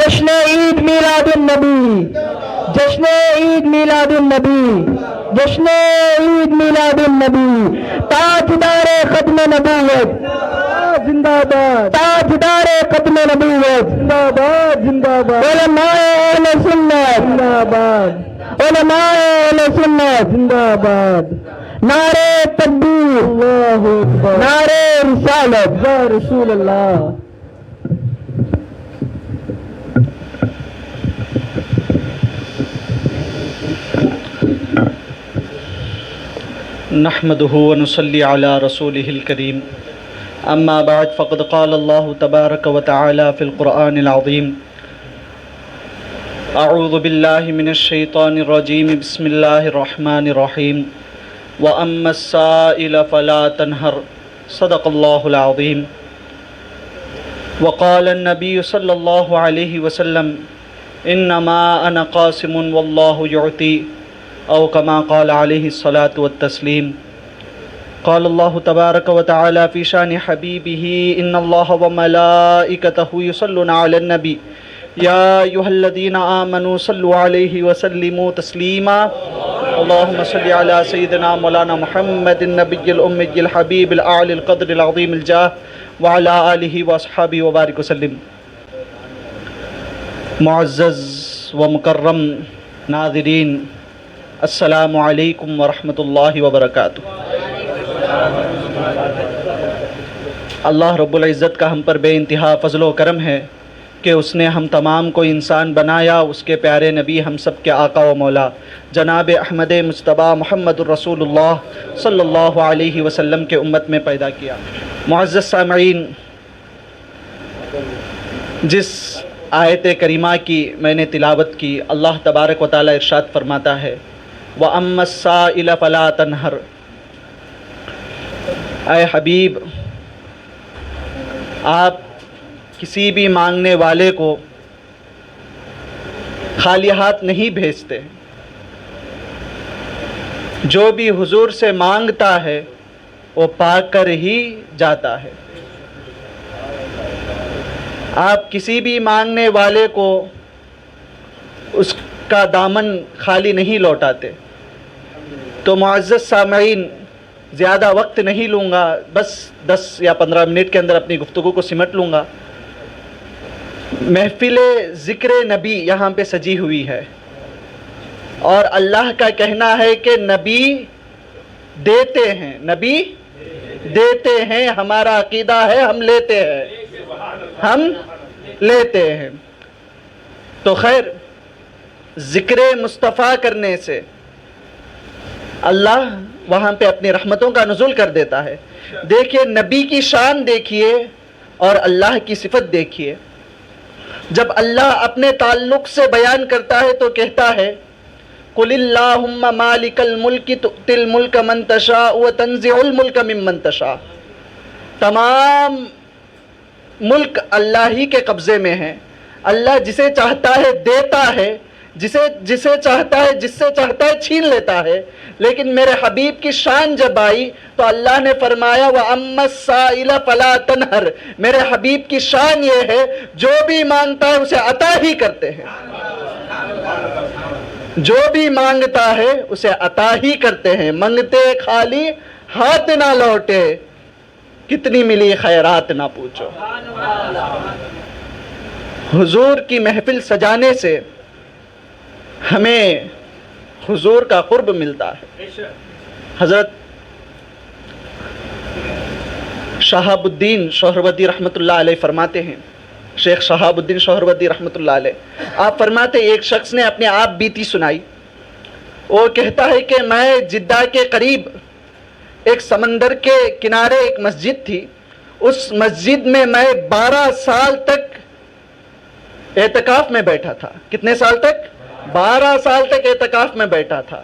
جشن عید میلاد النبی، جشن عید میلاد النبی، جشن عید میلاد النبی، تاجدار ختم نبوت زندہ باد، تاجدار ختم نبوت زندہ باد، زندہ باد، علماء اہل سنت زندہ باد، علماء اہل سنت زندہ باد، نعرہ تکبیر، اللہ اکبر، نعرہ رسالت یا رسول اللہ۔ نحمده ونصلي على رسوله الكريم اما بعد فقد قال الله تبارك وتعالى في القرآن العظيم اعوذ بالله من الشيطان الرجيم بسم الله الرحمن الرحيم واما السائل فلا تنهر صدق الله العظيم وقال النبي صلى الله عليه وسلم انما انا قاسم والله يعطي او كما قال عليه الصلاة والتسليم قال الله تبارك وتعالى في شان حبيبه ان الله وملائكته يصلون على النبي يا ايها الذين امنوا صلوا عليه وسلموا تسليما اللهم صل على سيدنا مولانا محمد النبي الامي الحبيب الاعلى القدر العظيم الجاه وعلى اله واصحابه وبارك وسلم۔ معزز و مکرم ناظرین، السلام علیکم ورحمۃ اللہ وبرکاتہ۔ اللہ رب العزت کا ہم پر بے انتہا فضل و کرم ہے کہ اس نے ہم تمام کو انسان بنایا، اس کے پیارے نبی ہم سب کے آقا و مولا جناب احمد مصطفیٰ محمد الرسول اللہ صلی اللہ علیہ وسلم کے امت میں پیدا کیا۔ معزز سامعین، جس آیت کریمہ کی میں نے تلاوت کی، اللہ تبارک و تعالی ارشاد فرماتا ہے وَأَمَّا السَّائِلَ فَلَا تَنْهَرْ، اے حبیب آپ کسی بھی مانگنے والے کو خالی ہاتھ نہیں بھیجتے، جو بھی حضور سے مانگتا ہے وہ پا کر ہی جاتا ہے۔ آپ کسی بھی مانگنے والے کو اس کا دامن خالی نہیں لوٹاتے۔ تو معزز سامعین، زیادہ وقت نہیں لوں گا، بس 10 یا 15 منٹ کے اندر اپنی گفتگو کو سمٹ لوں گا۔ محفل ذکر نبی یہاں پہ سجی ہوئی ہے، اور اللہ کا کہنا ہے کہ نبی دیتے ہیں، نبی دیتے ہیں، ہمارا عقیدہ ہے ہم لیتے ہیں، ہم لیتے ہیں۔ تو خیر، ذکر مصطفیٰ کرنے سے اللہ وہاں پہ اپنی رحمتوں کا نزول کر دیتا ہے۔ دیکھیے نبی کی شان دیکھیے اور اللہ کی صفت دیکھیے۔ جب اللہ اپنے تعلق سے بیان کرتا ہے تو کہتا ہے قُلِ اللَّهُمَّ مَالِكَ الْمُلْكِ تُؤْتِي الْمُلْكَ مَن تَشَاءُ وَتَنزِعُ الْمُلْكَ مِمَّن تَشَاءُ۔ تمام ملک اللہ ہی کے قبضے میں ہے، اللہ جسے چاہتا ہے دیتا ہے، جسے چاہتا ہے، جس سے چاہتا ہے چھین لیتا ہے۔ لیکن میرے حبیب کی شان جب آئی تو اللہ نے فرمایا وَأَمَّا السَّائِلَ فَلَا تَنْهَرْ، میرے حبیب کی شان یہ ہے جو بھی مانگتا ہے اسے عطا ہی کرتے ہیں، جو بھی مانگتا ہے اسے عطا ہی کرتے ہیں۔ منگتے خالی ہاتھ نہ لوٹے، کتنی ملی خیرات نہ پوچھو۔ حضور کی محفل سجانے سے ہمیں حضور کا قرب ملتا ہے۔ حضرت شہاب الدین سہروردی رحمۃ اللہ علیہ فرماتے ہیں، شیخ شہاب الدین سہروردی رحمۃ اللہ علیہ، آپ فرماتے ایک شخص نے اپنے آپ بیتی سنائی۔ وہ کہتا ہے کہ میں جدہ کے قریب ایک سمندر کے کنارے ایک مسجد تھی، اس مسجد میں 12 سال تک اعتکاف میں بیٹھا تھا۔ کتنے سال تک؟ 12 سال تک اعتکاف میں بیٹھا تھا۔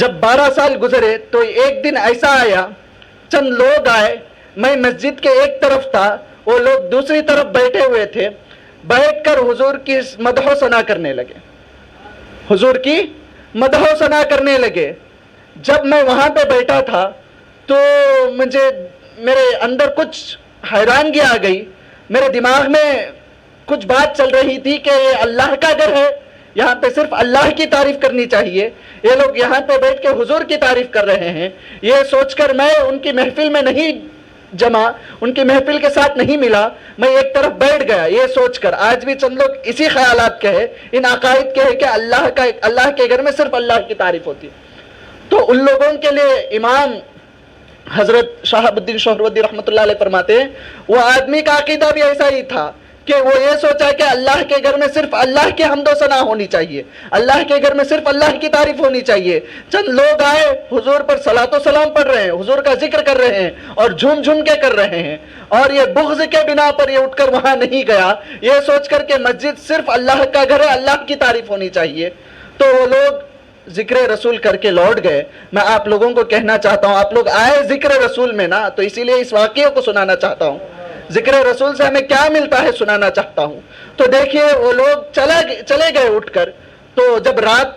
جب 12 سال گزرے تو ایک دن ایسا آیا، چند لوگ آئے، میں مسجد کے ایک طرف تھا، وہ لوگ دوسری طرف بیٹھے ہوئے تھے، بیٹھ کر حضور کی مدح و ثنا کرنے لگے، حضور کی مدح و ثنا کرنے لگے۔ جب میں وہاں پہ بیٹھا تھا تو میرے اندر کچھ حیرانگی آ گئی، میرے دماغ میں کچھ بات چل رہی تھی کہ یہ اللہ کا گھر ہے, یہاں پہ صرف اللہ کی تعریف کرنی چاہیے. یہ لوگ یہاں پہ بیٹھ کے حضور کی تعریف کر رہے ہیں. یہ سوچ کر میں ان کی محفل میں نہیں جمع, ان کی محفل کے ساتھ نہیں ملا, میں ایک طرف بیٹھ گیا یہ سوچ کر آج بھی چند لوگ اسی خیالات کے ہیں, ان عقائد کے ہیں کہ اللہ کے گھر میں صرف اللہ کی تعریف ہوتی ہے. تو ان لوگوں کے لیے امام حضرت شہاب الدین سہروردی رحمۃ اللہ علیہ فرماتے ہیں وہ آدمی کا عقیدہ بھی ایسا ہی تھا کہ وہ یہ سوچا کہ اللہ کے گھر میں صرف اللہ کی حمد و ثنا ہونی چاہیے, اللہ کے گھر میں صرف اللہ کی تعریف ہونی چاہیے. چند لوگ آئے حضور پر صلاۃ و سلام پڑھ رہے ہیں, حضور کا ذکر کر رہے ہیں اور جھوم جھوم کے کر رہے ہیں, اور یہ بغض کے بنا پر یہ اٹھ کر وہاں نہیں گیا یہ سوچ کر کہ مسجد صرف اللہ کا گھر ہے, اللہ کی تعریف ہونی چاہیے. تو وہ لوگ ذکر رسول کر کے لوٹ گئے. میں آپ لوگوں کو کہنا چاہتا ہوں, آپ لوگ آئے ذکر رسول میں نا, تو اسی لیے اس واقعے کو سنانا چاہتا ہوں. ذکر رسول سے ہمیں کیا ملتا ہے سنانا چاہتا ہوں. تو دیکھیے وہ لوگ چلے گئے اٹھ کر. تو جب رات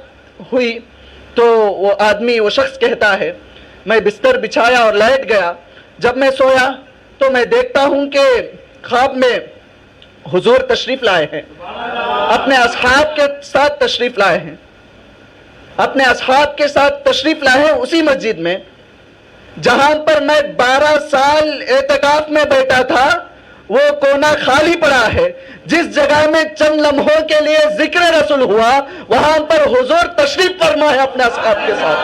ہوئی تو وہ آدمی, وہ شخص کہتا ہے میں بستر بچھایا اور لیٹ گیا. جب میں سویا تو میں دیکھتا ہوں کہ خواب میں حضور تشریف لائے ہیں, اپنے اصحاب کے ساتھ تشریف لائے ہیں, اپنے اصحاب کے ساتھ تشریف لائے ہیں اسی مسجد میں جہاں پر میں 12 سال اعتکاف میں بیٹھا تھا. وہ کونا خالی پڑا ہے. جس جگہ میں چند لمحوں کے لیے ذکر رسول ہوا وہاں پر حضور تشریف فرما ہے اپنے اصحاب کے ساتھ.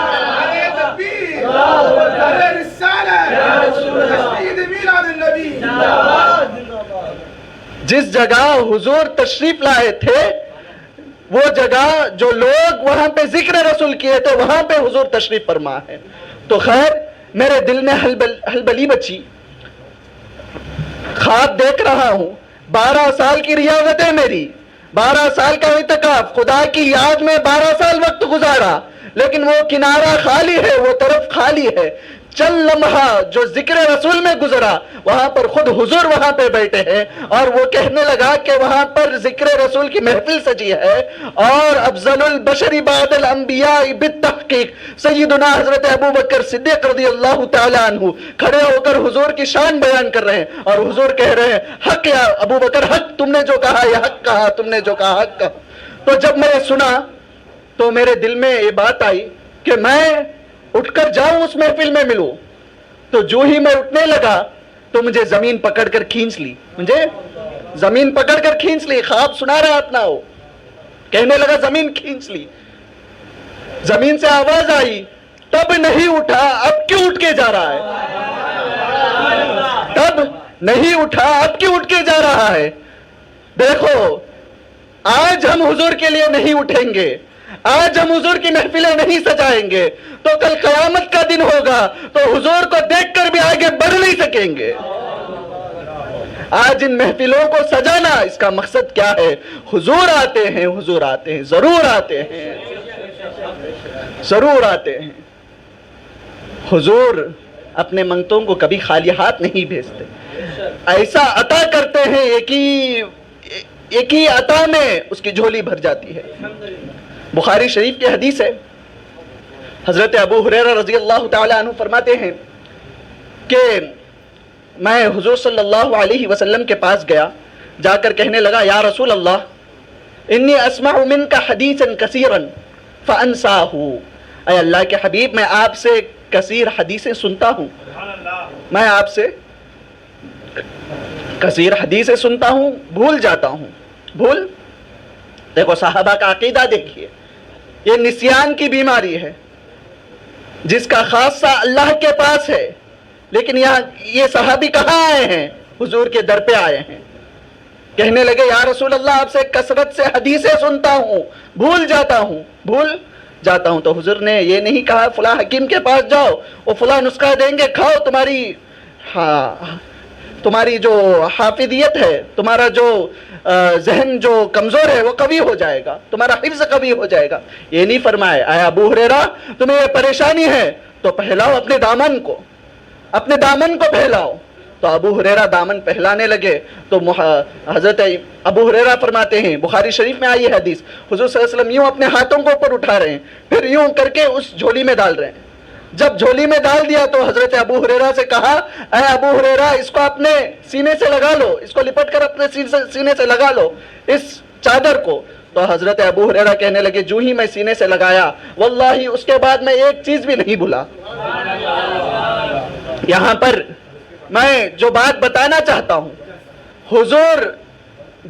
جس جگہ حضور تشریف لائے تھے وہ جگہ جو لوگ وہاں پہ ذکر رسول کیے تھے وہاں پہ حضور تشریف فرما ہے. تو خیر میرے دل میں ہلبلی بچی, خواب دیکھ رہا ہوں, 12 سال کی ریاضت ہے میری, 12 سال کا اعتکاف, خدا کی یاد میں 12 سال وقت گزارا, لیکن وہ کنارہ خالی ہے, وہ طرف خالی ہے. چند لمحہ جو ذکر رسول میں گزرا وہاں پر خود حضور وہاں پہ بیٹھے ہیں, اور وہ کہنے لگا کہ وہاں پر ذکر رسول کی محفل سجی ہے, اور افضل البشر بعد الانبیاء بالتحقیق سیدنا حضرت ابو بکر صدیق رضی اللہ تعالی عنہ کھڑے ہو کر حضور کی شان بیان کر رہے ہیں, اور حضور کہہ رہے ہیں حق یا ابو بکر, حق, تم نے جو کہا یہ حق کہا, تم نے جو کہا حق کہا. تو جب میں سنا تو میرے دل میں یہ بات آئی کہ میں اٹھ کر جاؤں اس محفل میں ملوں. تو جو ہی میں اٹھنے لگا تو مجھے زمین پکڑ کر کھینچ لی, خواب سنا رہا اپنا, وہ کہنے لگا زمین کھینچ لی. زمین سے آواز آئی تب نہیں اٹھا اب کیوں اٹھ کے جا رہا ہے, تب نہیں اٹھا اب کیوں اٹھ کے جا رہا ہے. دیکھو آج ہم حضور کے لیے نہیں اٹھیں گے, آج ہم حضور کی محفلیں نہیں سجائیں گے, تو کل قیامت کا دن ہوگا تو حضور کو دیکھ کر بھی آگے بڑھ نہیں سکیں گے. آج ان محفلوں کو سجانا اس کا مقصد کیا ہے؟ حضور آتے ہیں, حضور آتے ہیں, ضرور آتے ہیں, ضرور آتے ہیں. حضور اپنے منگتوں کو کبھی خالی ہاتھ نہیں بھیجتے, ایسا عطا کرتے ہیں ایک ہی عطا میں اس کی جھولی بھر جاتی ہے. بخاری شریف کی حدیث ہے, حضرت ابو ہریرہ رضی اللہ تعالی عنہ فرماتے ہیں کہ میں حضور صلی اللہ علیہ وسلم کے پاس گیا, جا کر کہنے لگا یا رسول اللہ انی اسمع منک حدیثا کثیرا فانساہ, اے اللہ کے حبیب میں آپ سے کثیر حدیثیں سنتا ہوں, میں آپ سے کثیر حدیثیں سنتا ہوں, بھول جاتا ہوں. بھول, دیکھو صحابہ کا عقیدہ دیکھیے, یہ نسیان کی بیماری ہے جس کا خاصہ اللہ کے پاس ہے, لیکن یہاں یہ صحابی کہاں آئے ہیں؟ حضور کے در پہ آئے ہیں. کہنے لگے یا رسول اللہ آپ سے کثرت سے حدیثیں سنتا ہوں, بھول جاتا ہوں. تو حضور نے یہ نہیں کہا فلاں حکیم کے پاس جاؤ, وہ فلاں نسخہ دیں گے, کھاؤ, تمہاری جو حافظیت ہے, تمہارا جو ذہن جو کمزور ہے وہ قوی ہو جائے گا, تمہارا حفظ قوی ہو جائے گا. یہ نہیں فرمایا اے ابو ہریرہ تمہیں یہ پریشانی ہے تو پھیلاؤ اپنے دامن کو پھیلاؤ. تو ابو ہریرہ دامن پھیلانے لگے تو حضرت ابو ہریرہ فرماتے ہیں, بخاری شریف میں آئی ہے حدیث, حضور صلی اللہ علیہ وسلم یوں اپنے ہاتھوں کو اوپر اٹھا رہے ہیں, پھر یوں کر کے اس جھولی میں ڈال رہے ہیں, جب جھولی میں ڈال دیا تو حضرت ابو ہریرہ سے کہا اے ابو ہریرہ اس کو اپنے سینے سے لگا لو، اس کو لپٹ کر اپنے سینے سے لگا لو اس چادر کو۔ تو حضرت ابو ہریرہ کہنے لگے جو ہی میں سینے سے لگایا واللہ اس کے بعد میں ایک چیز بھی نہیں بھولا۔ یہاں پر میں جو بات بتانا چاہتا ہوں، حضور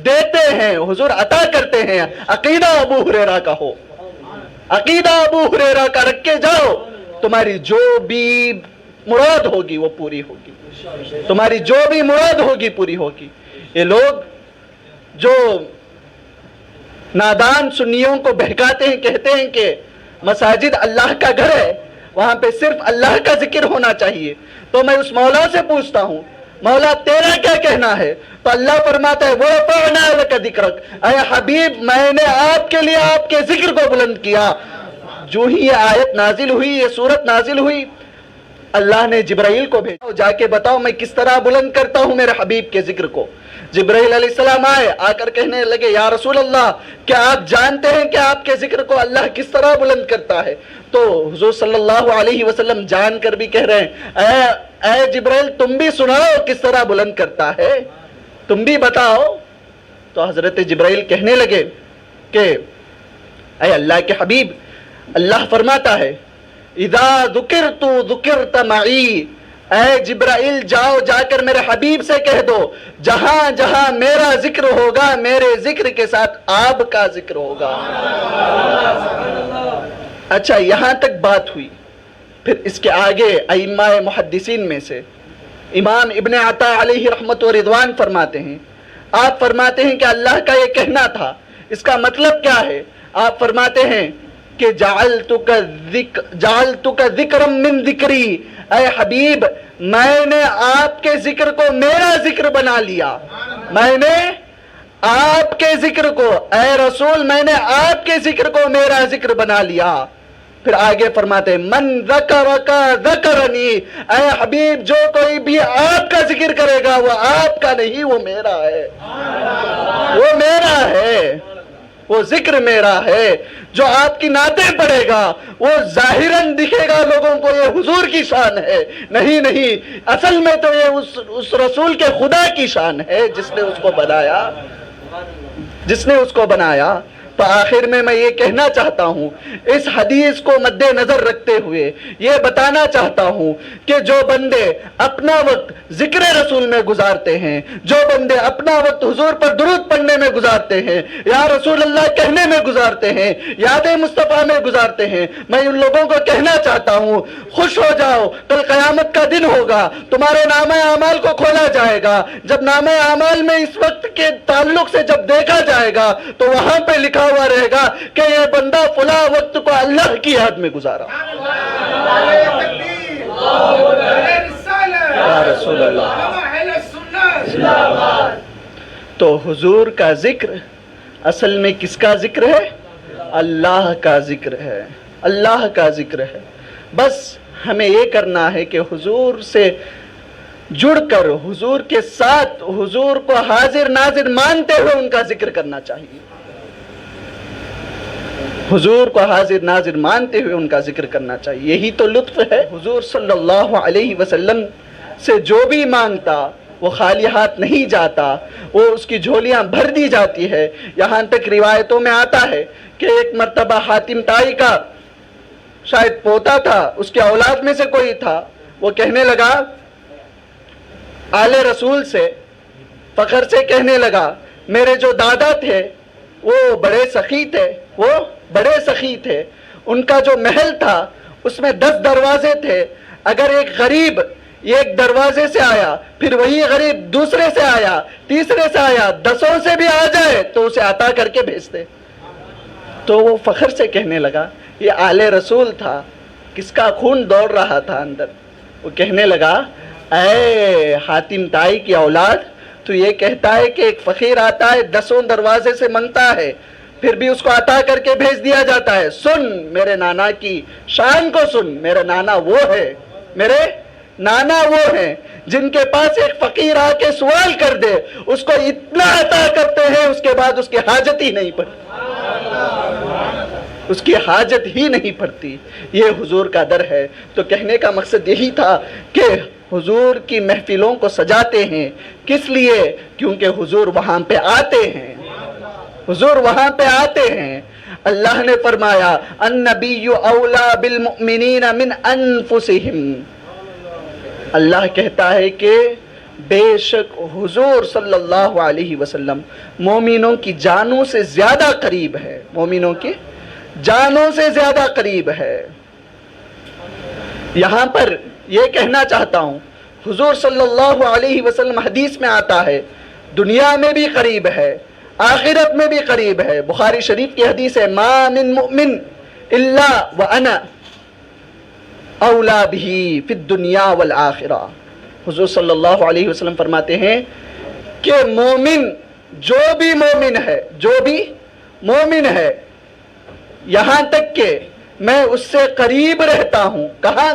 دیتے ہیں، حضور عطا کرتے ہیں، عقیدہ ابو ہریرہ کا ہو، عقیدہ ابو ہریرہ کا رکھ کے جاؤ، تمہاری جو بھی مراد ہوگی وہ پوری ہوگی، تمہاری جو بھی مراد ہوگی پوری ہوگی۔ یہ لوگ جو نادان سنیوں کو بہکاتے ہیں، کہتے ہیں کہ مساجد اللہ کا گھر ہے، وہاں پہ صرف اللہ کا ذکر ہونا چاہیے، تو میں اس مولا سے پوچھتا ہوں مولا تیرا کیا کہنا ہے؟ تو اللہ فرماتا ہے وَرَفَعْنَا لَكَ ذِكْرَكَ، اے حبیب میں نے آپ کے لیے آپ کے ذکر کو بلند کیا۔ جو ہی یہ آیت نازل ہوئی، یہ سورت نازل ہوئی، اللہ نے جبرائیل کو بھیجا جا کے بتاؤ میں کس طرح بلند کرتا ہوں میرے حبیب کے ذکر کو۔ جبرائیل علیہ السلام آئے، آ کر کہنے لگے یا رسول اللہ کیا آپ جانتے ہیں کہ آپ کے ذکر کو اللہ کس طرح بلند کرتا ہے؟ تو حضور صلی اللہ علیہ وسلم جان کر بھی کہہ رہے ہیں اے جبرائیل تم بھی سناؤ کس طرح بلند کرتا ہے، تم بھی بتاؤ۔ تو حضرت جبرائیل کہنے لگے کہ اے اللہ کے حبیب، اللہ فرماتا ہے اذا ذکرت ذکرت معی، اے جبرائیل جاؤ جا کر میرے حبیب سے کہہ دو جہاں جہاں میرا ذکر ہوگا میرے ذکر کے ساتھ آپ کا ذکر ہوگا۔ اچھا یہاں تک بات ہوئی، پھر اس کے آگے ائمہ محدثین میں سے امام ابن عطا علیہ رحمت و رضوان فرماتے ہیں، آپ فرماتے ہیں کہ اللہ کا یہ کہنا تھا، اس کا مطلب کیا ہے؟ آپ فرماتے ہیں کہ جعلتک ذکرا من ذکری، اے حبیب میں نے آپ کے ذکر کو میرا ذکر بنا لیا، میں نے آپ کے ذکر کو، اے رسول میں نے آپ کے ذکر کو میرا ذکر بنا لیا۔ پھر آگے فرماتے ہیں من ذکرک ذکرنی، اے حبیب جو کوئی بھی آپ کا ذکر کرے گا وہ آپ کا نہیں، وہ میرا ہے، وہ میرا ہے، وہ ذکر میرا ہے۔ جو آپ کی نعتیں پڑھے گا وہ ظاہراً دکھے گا لوگوں کو یہ حضور کی شان ہے، نہیں نہیں اصل میں تو یہ اس رسول کے خدا کی شان ہے جس نے اس کو بنایا، جس نے اس کو بنایا۔ تو آخر میں یہ کہنا چاہتا ہوں، اس حدیث کو مد نظر رکھتے ہوئے یہ بتانا چاہتا ہوں کہ جو بندے اپنا وقت ذکر رسول میں گزارتے ہیں، جو بندے اپنا وقت حضور پر درود پڑھنے میں گزارتے ہیں، یا رسول اللہ کہنے میں گزارتے ہیں، یاد مصطفیٰ میں گزارتے ہیں، میں ان لوگوں کو کہنا چاہتا ہوں خوش ہو جاؤ، کل قیامت کا دن ہوگا، تمہارے نامہ اعمال کو کھولا جائے گا، جب نامہ اعمال میں اس وقت کے تعلق سے جب دیکھا جائے گا تو وہاں پہ لکھا ہوا رہے گا کہ یہ بندہ فلاں وقت کو اللہ کی یاد میں گزارا۔ یا رسول اللہ۔ تو حضور کا ذکر اصل میں کس کا ذکر ہے؟ اللہ کا ذکر ہے، اللہ کا ذکر ہے۔ بس ہمیں یہ کرنا ہے کہ حضور سے جڑ کر حضور کے ساتھ حضور کو حاضر ناظر مانتے ہوئے ان کا ذکر کرنا چاہیے، حضور کو حاضر ناظر مانتے ہوئے ان کا ذکر کرنا چاہیے۔ یہی تو لطف ہے، حضور صلی اللہ علیہ وسلم سے جو بھی مانگتا وہ خالی ہاتھ نہیں جاتا، وہ اس کی جھولیاں بھر دی جاتی ہے۔ یہاں تک روایتوں میں آتا ہے کہ ایک مرتبہ حاتم طائی کا شاید پوتا تھا، اس کے اولاد میں سے کوئی تھا، وہ کہنے لگا آل رسول سے فخر سے کہنے لگا میرے جو دادا تھے وہ بڑے سخی تھے، وہ بڑے سخی تھے، ان کا جو محل تھا اس میں 10 دروازے تھے، اگر ایک غریب ایک دروازے سے آیا، پھر وہی غریب دوسرے سے آیا، تیسرے سے آیا، 10 سے بھی آ جائے تو اسے عطا کر کے بھیجتے۔ تو وہ فخر سے کہنے لگا یہ آل رسول تھا، کس کا خون دوڑ رہا تھا اندر۔ وہ کہنے لگا اے حاتم طائی کی اولاد، تو یہ کہتا ہے کہ ایک فقیر آتا ہے 10 دروازے سے منگتا ہے، پھر بھی اس کو عطا کر کے بھیج دیا جاتا ہے۔ سن میرے نانا کی شان کو سن، میرا نانا وہ ہے، میرے نانا وہ ہیں جن کے پاس ایک فقیر آ کے سوال کر دے اس کو اتنا عطا کرتے ہیں اس کے بعد اس کی حاجت ہی نہیں پڑتی۔ اس کی حاجت ہی نہیں پڑتی. یہ حضور کا در ہے. تو کہنے کا مقصد یہی تھا کہ حضور کی محفلوں کو سجاتے ہیں. کس لیے؟ کیونکہ حضور وہاں پہ آتے ہیں. حضور وہاں پہ آتے ہیں. اللہ نے فرمایا النبی اولا بالمؤمنین من انفسہم. اللہ کہتا ہے کہ بے شک حضور صلی اللہ علیہ وسلم مومنوں کی جانوں سے زیادہ قریب ہے. مومنوں کی جانوں سے زیادہ قریب ہے. یہاں پر یہ کہنا چاہتا ہوں حضور صلی اللہ علیہ وسلم حدیث میں آتا ہے دنیا میں بھی قریب ہے آخرت میں بھی قریب ہے. بخاری شریف کی حدیث ہے ما من مؤمن الا وانا اولا بہ فی الدنیا والآخرہ. حضور صلی اللہ علیہ وسلم فرماتے ہیں کہ مومن جو بھی مومن ہے یہاں تک کہ میں اس سے قریب رہتا ہوں. کہاں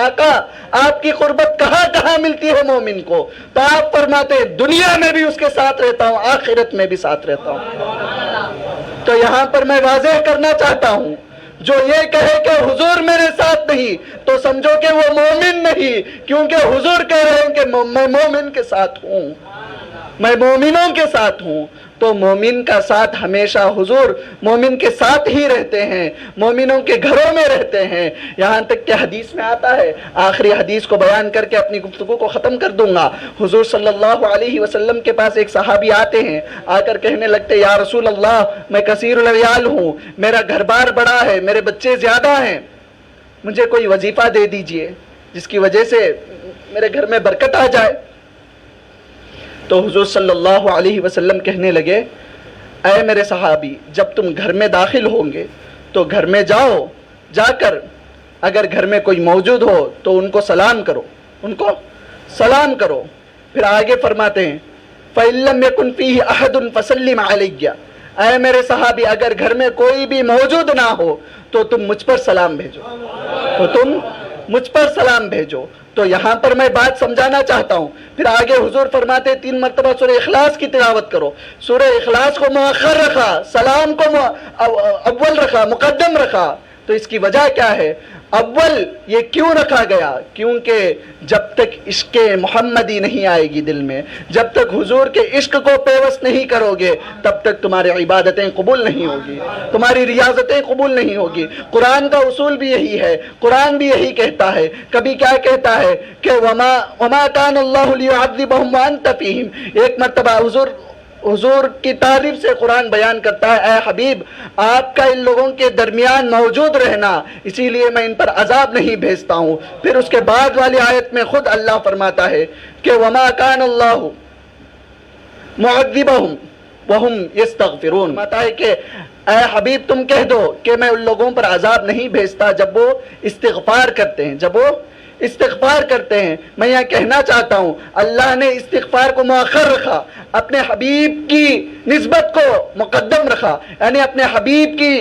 آقا آپ کی قربت کہاں ملتی ہے مومن کو؟ تو آپ فرماتے ہیں دنیا میں بھی اس کے ساتھ رہتا ہوں آخرت میں بھی ساتھ رہتا ہوں. تو یہاں پر میں واضح کرنا چاہتا ہوں جو یہ کہے کہ حضور میرے ساتھ نہیں تو سمجھو کہ وہ مومن نہیں. کیونکہ حضور کہہ رہے ہیں کہ میں مومن کے ساتھ ہوں, میں مومنوں کے ساتھ ہوں. تو مومن کا ساتھ ہمیشہ حضور مومن کے ساتھ ہی رہتے ہیں, مومنوں کے گھروں میں رہتے ہیں. یہاں تک کہ حدیث میں آتا ہے, آخری حدیث کو بیان کر کے اپنی گفتگو کو ختم کر دوں گا. حضور صلی اللہ علیہ وسلم کے پاس ایک صحابی آتے ہیں, آ کر کہنے لگتے یا رسول اللہ میں کثیر العیال ہوں, میرا گھر بار بڑا ہے, میرے بچے زیادہ ہیں, مجھے کوئی وظیفہ دے دیجئے جس کی وجہ سے میرے گھر میں برکت آ جائے. تو حضور صلی اللہ علیہ وسلم کہنے لگے اے میرے صحابی جب تم گھر میں داخل ہوں گے تو گھر میں جاؤ, جا کر اگر گھر میں کوئی موجود ہو تو ان کو سلام کرو. پھر آگے فرماتے ہیں فَإِن لَّمْ يَكُنْ فِيهِ أَحَدٌ فَسَلِّمْ عَلَيَّ. اے میرے صحابی اگر گھر میں کوئی بھی موجود نہ ہو تو تم مجھ پر سلام بھیجو. تو یہاں پر میں بات سمجھانا چاہتا ہوں. پھر آگے حضور فرماتے 3 مرتبہ سورہ اخلاص کی تلاوت کرو. سورہ اخلاص کو مؤخر رکھا, سلام کو اول رکھا, مقدم رکھا. تو اس کی وجہ کیا ہے؟ اول یہ کیوں رکھا گیا؟ کیونکہ جب تک عشق محمدی نہیں آئے گی دل میں, جب تک حضور کے عشق کو پیوست نہیں کرو گے تب تک تمہاری عبادتیں قبول نہیں ہوگی, تمہاری ریاضتیں قبول نہیں ہوگی. قرآن کا اصول بھی یہی ہے, قرآن بھی یہی کہتا ہے. کبھی کیا کہتا ہے کہ وما کان اللہ لیعذبہم وانت فیہم. ایک مرتبہ حضور کی تعریف سے قرآن بیان کرتا ہے اے حبیب آپ کا ان لوگوں کے درمیان موجود رہنا اسی لیے میں ان پر عذاب نہیں بھیجتا ہوں. پھر اس کے بعد والی آیت میں خود اللہ فرماتا ہے کہ وما کان اللہ معذبہم وہم یستغفرون. فرماتا ہے کہ اے حبیب تم کہہ دو کہ میں ان لوگوں پر عذاب نہیں بھیجتا جب وہ استغفار کرتے ہیں. میں یہ کہنا چاہتا ہوں اللہ نے استغفار کو مؤخر رکھا, اپنے حبیب کی نسبت کو مقدم رکھا, یعنی اپنے حبیب کی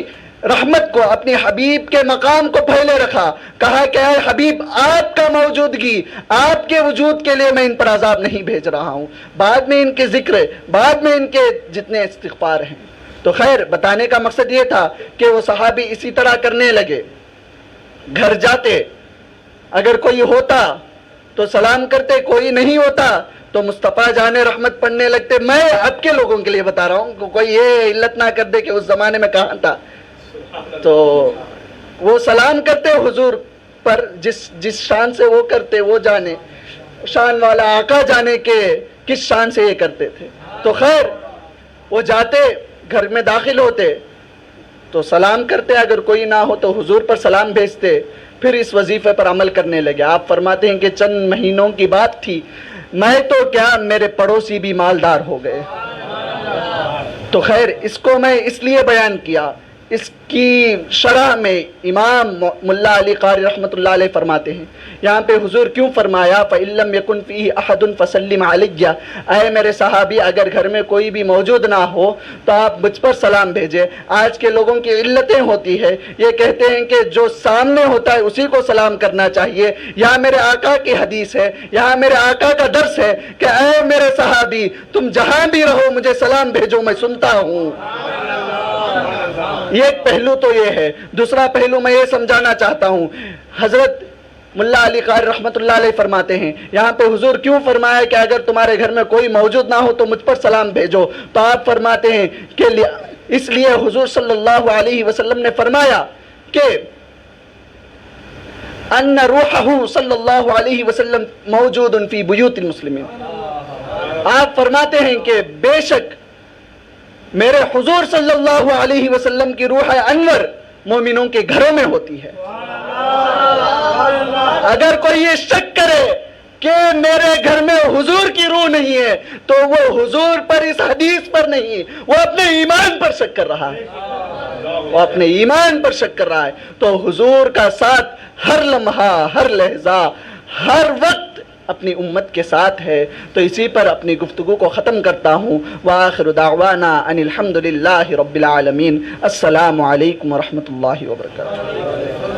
رحمت کو, اپنے حبیب کے مقام کو پہلے رکھا. کہا کہ اے حبیب آپ کا موجودگی, آپ کے وجود کے لیے میں ان پر عذاب نہیں بھیج رہا ہوں. بعد میں ان کے ذکر, بعد میں ان کے جتنے استغفار ہیں. تو خیر بتانے کا مقصد یہ تھا کہ وہ صحابی اسی طرح کرنے لگے. گھر جاتے اگر کوئی ہوتا تو سلام کرتے, کوئی نہیں ہوتا تو مصطفیٰ جان رحمت پڑھنے لگتے. میں اب کے لوگوں کے لیے بتا رہا ہوں, کوئی یہ علت نہ کر دے کہ اس زمانے میں کہاں تھا. تو وہ سلام کرتے حضور پر, جس شان سے وہ کرتے وہ جانے, شان والا آقا جانے کہ کس شان سے یہ کرتے تھے. تو خیر وہ جاتے گھر میں داخل ہوتے تو سلام کرتے, اگر کوئی نہ ہو تو حضور پر سلام بھیجتے. پھر اس وظیفے پر عمل کرنے لگے. آپ فرماتے ہیں کہ چند مہینوں کی بات تھی, میں تو کیا میرے پڑوسی بھی مالدار ہو گئے. تو خیر اس کو میں اس لیے بیان کیا, اس کی شرح میں امام ملا علی قاری رحمۃ اللہ علیہ فرماتے ہیں یہاں پہ حضور کیوں فرمایا فَإِن لَّمْ يَكُنْ فِيهِ أَحَدٌ فَسَلِّمْ عَلَيَّ. اے میرے صحابی اگر گھر میں کوئی بھی موجود نہ ہو تو آپ مجھ پر سلام بھیجیں. آج کے لوگوں کی علتیں ہوتی ہے, یہ کہتے ہیں کہ جو سامنے ہوتا ہے اسی کو سلام کرنا چاہیے. یہاں میرے آقا کی حدیث ہے, یہاں میرے آقا کا درس ہے کہ اے میرے صحابی تم جہاں بھی رہو مجھے سلام بھیجو, میں سنتا ہوں. یہ ایک پہلو تو یہ ہے. دوسرا پہلو میں یہ سمجھانا چاہتا ہوں. حضرت ملا علی قاری رحمۃ اللہ علیہ فرماتے ہیں یہاں پہ حضور کیوں فرمایا کہ اگر تمہارے گھر میں کوئی موجود نہ ہو تو مجھ پر سلام بھیجو. تو آپ فرماتے ہیں کہ اس لیے حضور صلی اللہ علیہ وسلم نے فرمایا کہ ان روحہ صلی اللہ علیہ وسلم موجود فی بیوت المسلمین. آپ فرماتے ہیں کہ بے شک میرے حضور صلی اللہ علیہ وسلم کی روح انور مومنوں کے گھروں میں ہوتی ہے. اگر کوئی یہ شک کرے کہ میرے گھر میں حضور کی روح نہیں ہے تو وہ حضور پر اس حدیث پر نہیں, وہ اپنے ایمان پر شک کر رہا ہے. وہ اپنے ایمان پر شک کر رہا ہے. تو حضور کا ساتھ ہر لمحہ, ہر لحظہ, ہر وقت اپنی امت کے ساتھ ہے. تو اسی پر اپنی گفتگو کو ختم کرتا ہوں. وآخر دعوانا ان الحمد للہ رب العالمین. السلام علیکم ورحمۃ اللہ وبرکاتہ.